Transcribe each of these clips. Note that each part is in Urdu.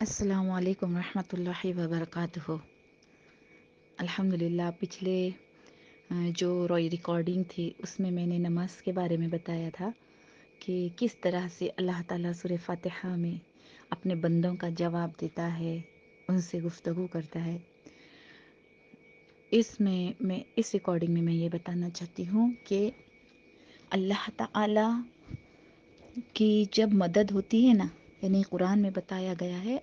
السلام علیکم ورحمۃ اللہ وبرکاتہ۔ الحمدللہ پچھلے جو ریکارڈنگ تھی اس میں نے نماز کے بارے میں بتایا تھا کہ کس طرح سے اللہ تعالیٰ سورہ فاتحہ میں اپنے بندوں کا جواب دیتا ہے، ان سے گفتگو کرتا ہے۔ اس ریکارڈنگ میں یہ بتانا چاہتی ہوں کہ اللہ تعالیٰ کی جب مدد ہوتی ہے نا، یعنی قرآن میں بتایا گیا ہے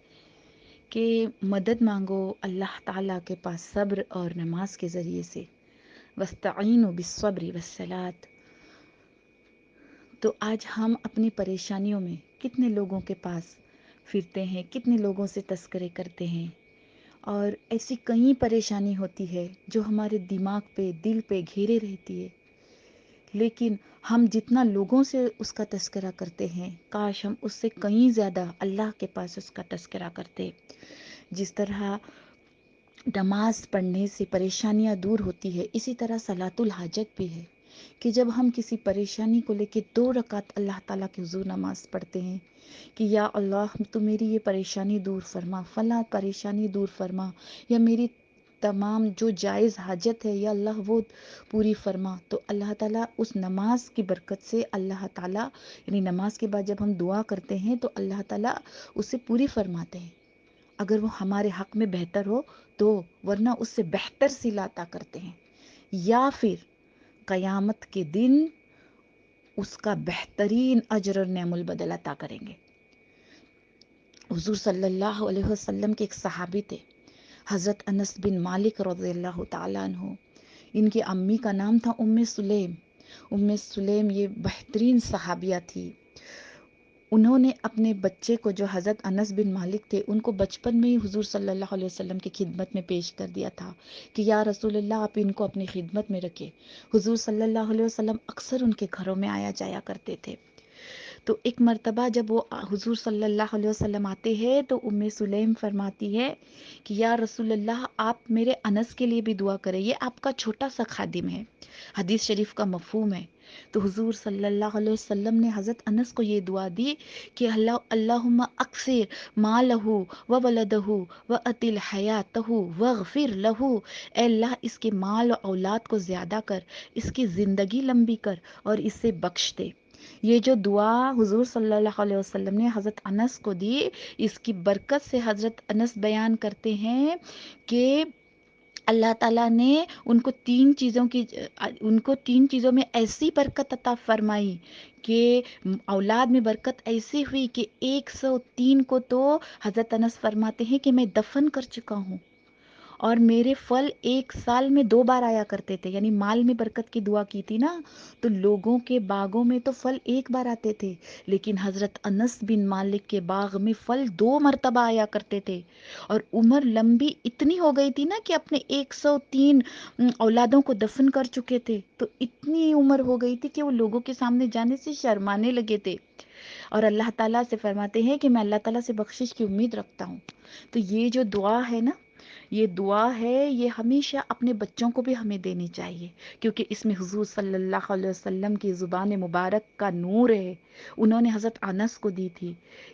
کہ مدد مانگو اللہ تعالیٰ کے پاس صبر اور نماز کے ذریعے سے، وَاسْتَعِینُوا بِالصَّبْرِ وَالصَّلَاةِ۔ تو آج ہم اپنی پریشانیوں میں کتنے لوگوں کے پاس پھرتے ہیں، کتنے لوگوں سے تذکرے کرتے ہیں، اور ایسی کئی پریشانی ہوتی ہے جو ہمارے دماغ پہ، دل پہ گھیرے رہتی ہے، لیکن ہم جتنا لوگوں سے اس کا تذکرہ کرتے ہیں، کاش ہم اس سے کہیں زیادہ اللہ کے پاس اس کا تذکرہ کرتے۔ جس طرح نماز پڑھنے سے پریشانیاں دور ہوتی ہے، اسی طرح صلاۃ الحاجت بھی ہے کہ جب ہم کسی پریشانی کو لے کے 2 رکعت اللہ تعالیٰ کے حضور نماز پڑھتے ہیں کہ یا اللہ تو میری یہ پریشانی دور فرما، فلاں پریشانی دور فرما، یا میری تمام جو جائز حاجت ہے یا اللہ وہ پوری فرما، تو اللہ تعالیٰ اس نماز کی برکت سے اللہ تعالیٰ، یعنی نماز کے بعد جب ہم دعا کرتے ہیں تو اللہ تعالیٰ اسے پوری فرماتے ہیں، اگر وہ ہمارے حق میں بہتر ہو تو، ورنہ اس سے بہتر صلہ عطا کرتے ہیں، یا پھر قیامت کے دن اس کا بہترین اجر اور نعم البدل عطا کریں گے۔ حضور صلی اللہ علیہ وسلم کے ایک صحابی تھے، حضرت انس بن مالک رضی اللہ تعالیٰ عنہ۔ ان کی امی کا نام تھا ام سلیم۔ ام سلیم یہ بہترین صحابیہ تھی۔ انہوں نے اپنے بچے کو، جو حضرت انس بن مالک تھے، ان کو بچپن میں ہی حضور صلی اللہ علیہ وسلم کی خدمت میں پیش کر دیا تھا کہ یا رسول اللہ آپ ان کو اپنی خدمت میں رکھیں۔ حضور صلی اللہ علیہ وسلم اکثر ان کے گھروں میں آیا جایا کرتے تھے۔ تو ایک مرتبہ جب وہ حضور صلی اللہ علیہ وسلم آتے ہیں تو ام سلیم فرماتی ہے کہ یا رسول اللہ آپ میرے انس کے لیے بھی دعا کریں، یہ آپ کا چھوٹا سا خادم ہے۔ حدیث شریف کا مفہوم ہے۔ تو حضور صلی اللہ علیہ وسلم نے حضرت انس کو یہ دعا دی کہ اللہم اکثر مالہ و ولدہ و اطل حیاتہ واغفر لہ، اے اللہ اس کے مال و اولاد کو زیادہ کر، اس کی زندگی لمبی کر اور اسے بخش دے۔ یہ جو دعا حضور صلی اللہ علیہ وسلم نے حضرت انس کو دی، اس کی برکت سے حضرت انس بیان کرتے ہیں کہ اللہ تعالیٰ نے ان کو تین چیزوں میں ایسی برکت عطا فرمائی کہ اولاد میں برکت ایسی ہوئی کہ 103 کو تو حضرت انس فرماتے ہیں کہ میں دفن کر چکا ہوں، اور میرے پھل 1 سال میں 2 بار آیا کرتے تھے، یعنی مال میں برکت کی دعا کی تھی نا، تو لوگوں کے باغوں میں تو پھل 1 بار آتے تھے، لیکن حضرت انس بن مالک کے باغ میں پھل 2 مرتبہ آیا کرتے تھے، اور عمر لمبی اتنی ہو گئی تھی نا کہ اپنے 103 اولادوں کو دفن کر چکے تھے، تو اتنی عمر ہو گئی تھی کہ وہ لوگوں کے سامنے جانے سے شرمانے لگے تھے، اور اللہ تعالیٰ سے فرماتے ہیں کہ میں اللہ تعالیٰ سے بخشش کی امید رکھتا ہوں۔ تو یہ جو دعا ہے نا، یہ دعا ہے، یہ ہمیشہ اپنے بچوں کو بھی ہمیں دینی چاہیے، کیونکہ اس میں حضور صلی اللہ علیہ وسلم کی زبان مبارک کا نور ہے۔ انہوں نے حضرت انس کو دی تھی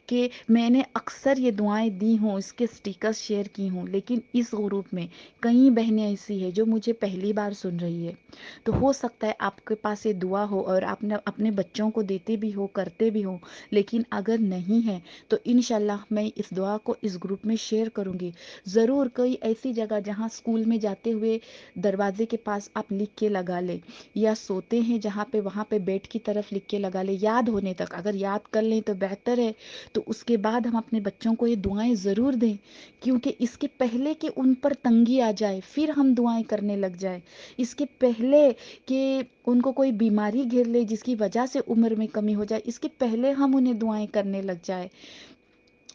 کہ میں نے اکثر یہ دعائیں دی ہوں، اس کے سٹیکرز شیئر کی ہوں، لیکن اس غروپ میں کئی بہنیں ایسی ہیں جو مجھے پہلی بار سن رہی ہے، تو ہو سکتا ہے آپ کے پاس یہ دعا ہو اور آپ نے اپنے بچوں کو دیتے بھی ہو، کرتے بھی ہو، لیکن اگر نہیں ہے تو انشاءاللہ میں اس دعا کو اس گروپ میں شیئر کروں گی ضرور۔ کوئی ایسی جگہ جہاں اسکول میں جاتے ہوئے دروازے کے پاس آپ لکھ کے لگا لیں، یا سوتے ہیں جہاں پہ وہاں پہ بیڈ کی طرف لکھ کے لگا لیں، یاد ہونے تک، اگر یاد کر لیں تو بہتر ہے، تو اس کے بعد ہم اپنے بچوں کو یہ دعائیں ضرور دیں، کیونکہ اس کے پہلے کہ ان پر تنگی آ جائے پھر ہم دعائیں کرنے لگ جائیں، اس کے پہلے کہ ان کو کوئی بیماری گھیر لے جس کی وجہ سے عمر میں کمی ہو جائے، اس کے پہلے ہم انہیں دعائیں کرنے لگ جائیں،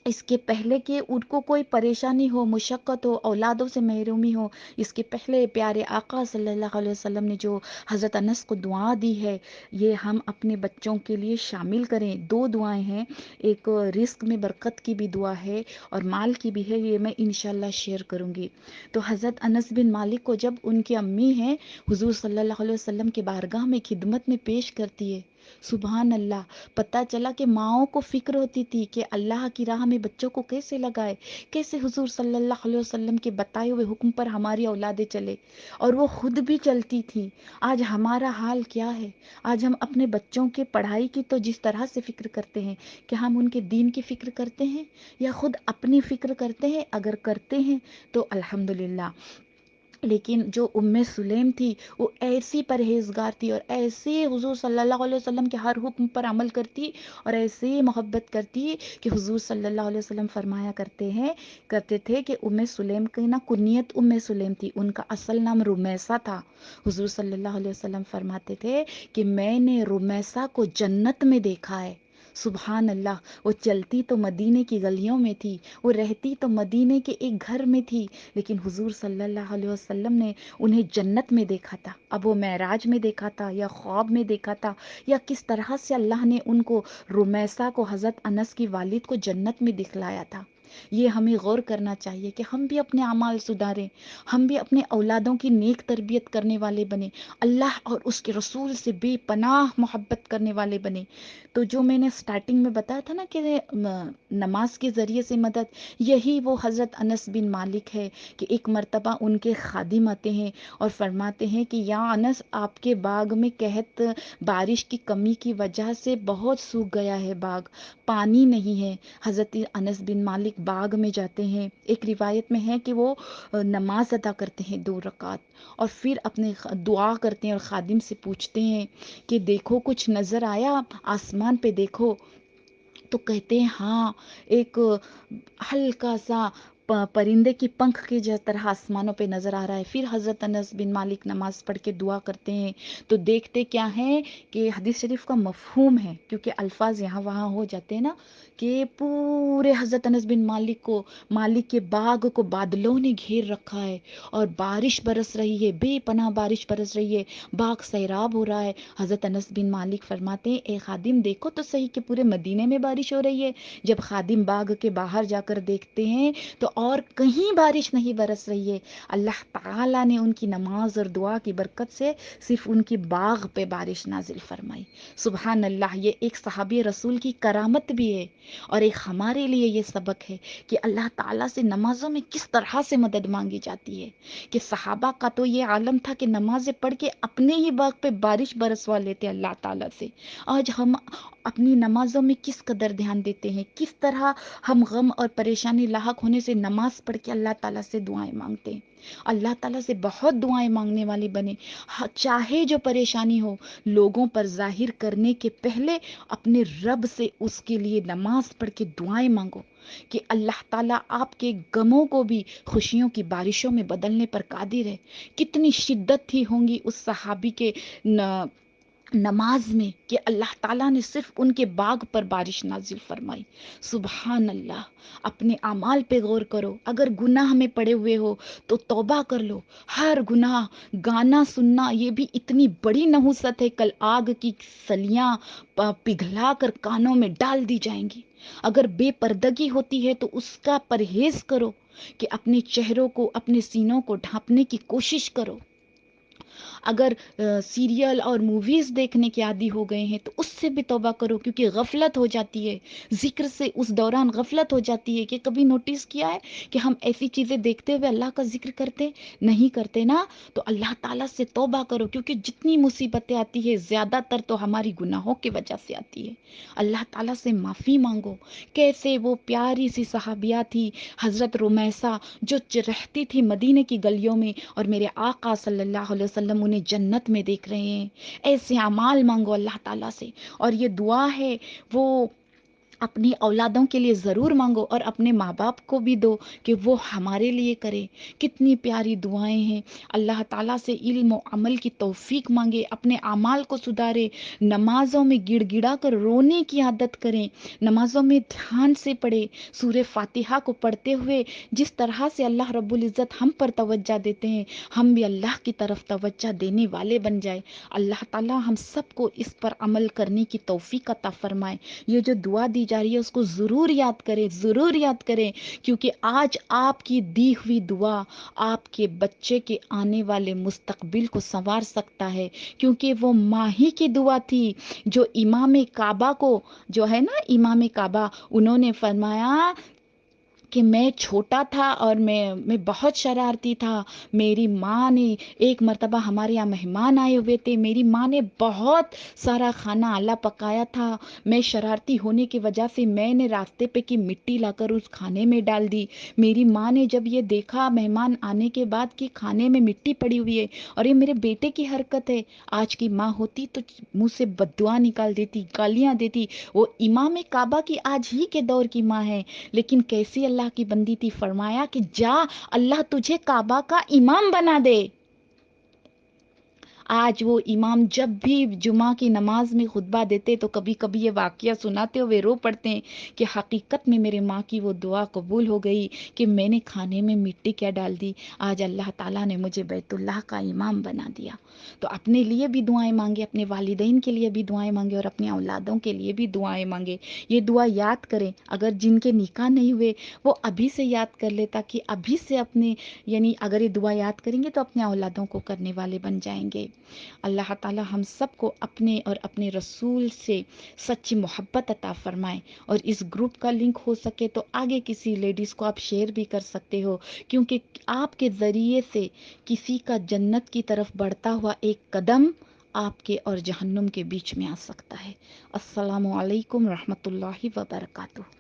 اس کے پہلے کہ ان کو کوئی پریشانی ہو، مشقت ہو، اولادوں سے محرومی ہو، اس کے پہلے پیارے آقا صلی اللہ علیہ وسلم نے جو حضرت انس کو دعا دی ہے، یہ ہم اپنے بچوں کے لیے شامل کریں۔ 2 دعائیں ہیں، ایک رزق میں برکت کی بھی دعا ہے اور مال کی بھی ہے، یہ میں انشاءاللہ شیئر کروں گی۔ تو حضرت انس بن مالک کو جب ان کی امی ہیں حضور صلی اللہ علیہ وسلم کے بارگاہ میں خدمت میں پیش کرتی ہے، سبحان اللہ. پتہ چلا کہ ماؤں کو فکر ہوتی تھی کہ اللہ کی راہ میں بچوں کو کیسے لگائے، کیسے حضور صلی اللہ علیہ وسلم کے بتائے ہوئے حکم پر ہماری اولادیں چلے، اور وہ خود بھی چلتی تھی. آج ہمارا حال کیا ہے؟ آج ہم اپنے بچوں کے پڑھائی کی تو جس طرح سے فکر کرتے ہیں، کہ ہم ان کے دین کی فکر کرتے ہیں یا خود اپنی فکر کرتے ہیں؟ اگر کرتے ہیں تو الحمدللہ. لیکن جو ام سلیم تھی وہ ایسی پرہیزگار تھی، اور ایسے حضور صلی اللہ علیہ وسلم کے ہر حکم پر عمل کرتی، اور ایسے ہی محبت کرتی کہ حضور صلی اللہ علیہ وسلم فرمایا کرتے تھے کہ ام سلیم کی نا کنیت ام سلیم تھی، ان کا اصل نام رمیسہ تھا. حضور صلی اللہ علیہ وسلم فرماتے تھے کہ میں نے رمیسہ کو جنت میں دیکھا ہے. سبحان اللہ. وہ چلتی تو مدینے کی گلیوں میں تھی، وہ رہتی تو مدینے کے ایک گھر میں تھی، لیکن حضور صلی اللہ علیہ وسلم نے انہیں جنت میں دیکھا تھا. اب وہ معراج میں دیکھا تھا یا خواب میں دیکھا تھا، یا کس طرح سے اللہ نے ان کو، رمیسہ کو، حضرت انس کی والد کو جنت میں دکھلایا تھا. یہ ہمیں غور کرنا چاہیے کہ ہم بھی اپنے اعمال سدھاریں، ہم بھی اپنے اولادوں کی نیک تربیت کرنے والے بنیں، اللہ اور اس کے رسول سے بے پناہ محبت کرنے والے بنیں. تو جو میں نے سٹارٹنگ میں بتایا تھا نا کہ نماز کے ذریعے سے مدد، یہی وہ حضرت انس بن مالک ہے کہ ایک مرتبہ ان کے خادم آتے ہیں اور فرماتے ہیں کہ یا انس، آپ کے باغ میں قحط، بارش کی کمی کی وجہ سے بہت سوکھ گیا ہے باغ، پانی نہیں ہے. حضرت انس بن مالک باغ میں جاتے ہیں. ایک روایت میں ہے کہ وہ نماز ادا کرتے ہیں 2 رکعت، اور پھر اپنے دعا کرتے ہیں اور خادم سے پوچھتے ہیں کہ دیکھو کچھ نظر آیا آسمان پہ؟ دیکھو تو کہتے ہیں ہاں، ایک ہلکا سا پرندے کی پنکھ کی جس طرح آسمانوں پہ نظر آ رہا ہے. پھر حضرت انس بن مالک نماز پڑھ کے دعا کرتے ہیں تو دیکھتے کیا ہے کہ حدیث شریف کا مفہوم ہے، کیونکہ الفاظ یہاں وہاں ہو جاتے ہیں نا، کہ پورے حضرت انس بن مالک کے باغ کو بادلوں نے گھیر رکھا ہے، اور بارش برس رہی ہے، بے پناہ بارش برس رہی ہے، باغ سیراب ہو رہا ہے. حضرت انس بن مالک فرماتے ہیں اے خادم دیکھو تو صحیح کہ پورے مدینے میں بارش ہو رہی ہے. جب خادم باغ کے باہر جا کر دیکھتے ہیں تو اور کہیں بارش نہیں برس رہی ہے. اللہ تعالیٰ نے ان کی نماز اور دعا کی برکت سے صرف ان کی باغ پہ بارش نازل فرمائی. سبحان اللہ. یہ ایک صحابی رسول کی کرامت بھی ہے، اور ایک ہمارے لیے یہ سبق ہے کہ اللہ تعالیٰ سے نمازوں میں کس طرح سے مدد مانگی جاتی ہے. کہ صحابہ کا تو یہ عالم تھا کہ نمازیں پڑھ کے اپنے ہی باغ پہ بارش برسوا لیتے اللہ تعالیٰ سے. آج ہم اپنی نمازوں میں کس قدر دھیان دیتے ہیں، کس طرح ہم غم اور پریشانی لاحق ہونے سے نماز پڑھ کے اللہ تعالیٰ سے دعائیں مانگتے ہیں. اللہ تعالیٰ سے بہت دعائیں مانگنے والے بنے. چاہے جو پریشانی ہو، لوگوں پر ظاہر کرنے کے پہلے اپنے رب سے اس کے لیے نماز پڑھ کے دعائیں مانگو کہ اللہ تعالیٰ آپ کے غموں کو بھی خوشیوں کی بارشوں میں بدلنے پر قادر ہے. کتنی شدت تھی ہوں گی اس صحابی کے نماز میں کہ اللہ تعالیٰ نے صرف ان کے باغ پر بارش نازل فرمائی. سبحان اللہ. اپنے اعمال پہ غور کرو. اگر گناہ میں پڑے ہوئے ہو تو توبہ کر لو. ہر گناہ، گانا سننا یہ بھی اتنی بڑی نحوست ہے، کل آگ کی سلیاں پگھلا کر کانوں میں ڈال دی جائیں گی. اگر بے پردگی ہوتی ہے تو اس کا پرہیز کرو، کہ اپنے چہروں کو، اپنے سینوں کو ڈھانپنے کی کوشش کرو. اگر سیریل اور موویز دیکھنے کے عادی ہو گئے ہیں تو اس سے بھی توبہ کرو، کیونکہ غفلت ہو جاتی ہے ذکر سے. اس دوران غفلت ہو جاتی ہے. کہ کبھی نوٹس کیا ہے کہ ہم ایسی چیزیں دیکھتے ہوئے اللہ کا ذکر کرتے نہیں کرتے نا؟ تو اللہ تعالیٰ سے توبہ کرو، کیونکہ جتنی مصیبتیں آتی ہے زیادہ تر تو ہماری گناہوں کی وجہ سے آتی ہے. اللہ تعالیٰ سے معافی مانگو. کیسے وہ پیاری سی صحابیہ تھی حضرت رمیسہ، جو رہتی تھی مدینے کی گلیوں میں، اور میرے آقا صلی اللہ علیہ وسلم انہیں جنت میں دیکھ رہے ہیں. ایسے اعمال مانگو اللہ تعالیٰ سے. اور یہ دعا ہے وہ اپنی اولادوں کے لیے ضرور مانگو، اور اپنے ماں باپ کو بھی دو کہ وہ ہمارے لیے کرے. کتنی پیاری دعائیں ہیں. اللہ تعالیٰ سے علم و عمل کی توفیق مانگے، اپنے اعمال کو سدھارے، نمازوں میں گڑ گڑا کر رونے کی عادت کریں، نمازوں میں دھیان سے پڑھے. سورہ فاتحہ کو پڑھتے ہوئے جس طرح سے اللہ رب العزت ہم پر توجہ دیتے ہیں، ہم بھی اللہ کی طرف توجہ دینے والے بن جائے. اللہ تعالیٰ ہم سب کو اس پر عمل کرنے کی توفیق عطا فرمائے. یہ جو دعا دی جا رہی ہے اس کو ضرور یاد کریں، ضرور یاد کریں، کیونکہ آج آپ کی دی ہوئی دعا آپ کے بچے کے آنے والے مستقبل کو سنوار سکتا ہے، کیونکہ وہ ماں ہی کی دعا تھی جو امام کعبہ کو، جو ہے نا امام کعبہ، انہوں نے فرمایا کہ میں چھوٹا تھا اور میں بہت شرارتی تھا، میری ماں نے ایک مرتبہ ہمارے یہاں مہمان آئے ہوئے تھے، میری ماں نے بہت سارا کھانا اعلیٰ پکایا تھا، میں شرارتی ہونے کی وجہ سے میں نے راستے پہ کی مٹی لا کر اس کھانے میں ڈال دی، میری ماں نے جب یہ دیکھا مہمان آنے کے بعد کہ کھانے میں مٹی پڑی ہوئی ہے اور یہ میرے بیٹے کی حرکت ہے، آج کی ماں ہوتی تو منہ سے بددعا نکال دیتی، گالیاں دیتی، وہ امام کعبہ کی آج ہی کے دور کی ماں ہے، لیکن کیسی اللہ کی بندی تھی، فرمایا کہ جا اللہ تجھے کعبہ کا امام بنا دے۔ آج وہ امام جب بھی جمعہ کی نماز میں خطبہ دیتے تو کبھی کبھی یہ واقعہ سناتے ہوئے رو پڑتے ہیں کہ حقیقت میں میرے ماں کی وہ دعا قبول ہو گئی کہ میں نے کھانے میں مٹی کیا ڈال دی، آج اللہ تعالیٰ نے مجھے بیت اللہ کا امام بنا دیا۔ تو اپنے لیے بھی دعائیں مانگے، اپنے والدین کے لیے بھی دعائیں مانگے اور اپنے اولادوں کے لیے بھی دعائیں مانگے۔ یہ دعا یاد کریں، اگر جن کے نکاح نہیں ہوئے وہ ابھی سے یاد کر لے، تاکہ ابھی سے اپنے، یعنی اگر یہ دعا یاد کریں گے تو اپنے اولادوں کو کرنے والے بن جائیں گے۔ اللہ تعالی ہم سب کو اپنے اور اپنے رسول سے سچی محبت عطا فرمائے، اور اس گروپ کا لنک ہو سکے تو آگے کسی لیڈیز کو آپ شیئر بھی کر سکتے ہو، کیونکہ آپ کے ذریعے سے کسی کا جنت کی طرف بڑھتا ہوا ایک قدم آپ کے اور جہنم کے بیچ میں آ سکتا ہے۔ السلام علیکم رحمۃ اللہ وبرکاتہ۔